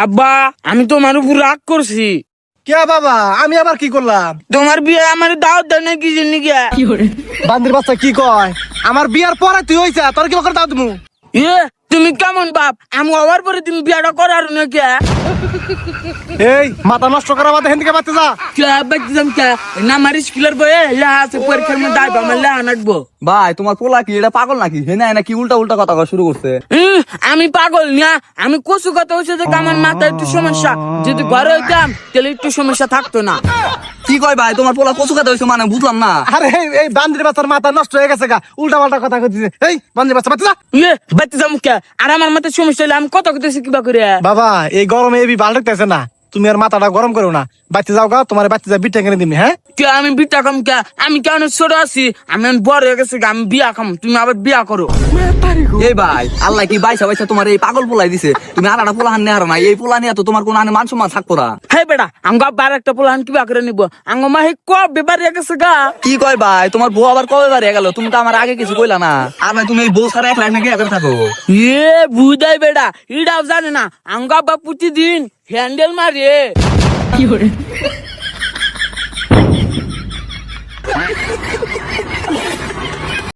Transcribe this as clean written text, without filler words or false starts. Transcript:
আব্বা আমি তোমার উপর রাগ করছি। কে বাবা, আমি আবার কি করলাম? তোমার বিয়ে আমার দাওয়াত দেয় না কি জন্য গিয়া? বান্দির বাচ্চা কি কয়? আমার বিয়ার পরে তুই হইছে, তোর কি করে দাও তুমি? তুমি কেমন বাপ? আমি হওয়ার পরে তুমি বিয়াটা করার না কে? এই মাথা নষ্ট করা বাদে হেন থেকে বাচ্চা যা। কে বাচ্চাম কে? না আমার স্কুলের বইয়ে লেখা আছে পরীক্ষার মধ্যে আইবা আমার লেখা নাকবো। ভাই তোমার পোলা কি এটা পাগল নাকি? হেনা এনা কি উল্টা উল্টা কথা কওয়া শুরু করছে। আমি পাগল না, আমি কচু কথা হচ্ছে যে আমার মাথায় একটু সমস্যা। যদি ঘরে হইতাম তাহলে একটু সমস্যা থাকতো না। কি কয় ভাই, তোমার পোলা কচু খাতে হইছে মানে বুঝলাম না। আরে এই বান্দির বাচ্চার মাথা নষ্ট হয়ে গেছে গা, উল্টা পাল্টা কথা কইতেছে। এই বান্দির বাচ্চা বাচ্চা যা। বাচ্চা মুখে আর আমার মাথায় সমস্যা হলে আমি কত কথা কিবা করে। বাবা এই গরমে এবি ভালো লাগতেছে না, তুমি আর মাথাটা গরম করো না। বাচ্চা যাও গা, তোমার বাচ্চা যা বিটা কিনে দিবি। হ্যাঁ কে আমি বিটা খাম কে? আমি কেন ছোট আছি? আমি বড় হয়ে গেছি, আমি বিয়া খাম, তুমি আবার বিয়া করো। এই ভাই আল্লাহ কি বাইসা বাইসা তোমার এই পাগল পোলাই দিছে, তুমি আর একটা পোলা হান নেহার না। এই পোলা নিয়ে তো তোমার কোনো মান সম্মান থাকবো না। হে বেটা আঙ্গা বার একটা পোলাহান কিবা করে নিব? আঙ্গ মাহে কবে বাড়ি গেছে গা? কি কয় ভাই, তোমার বউ আবার কবে বাড়ি গেল? তুমি তো আমার আগে কিছু কইলা না। আর ভাই তুমি এই বউ ছাড়া একলা নাকি এখন থাকো? বুঝাই বেটা এটাও জানে না। আঙ্গা বা প্রতিদিন হ্যান্ডেল মারে।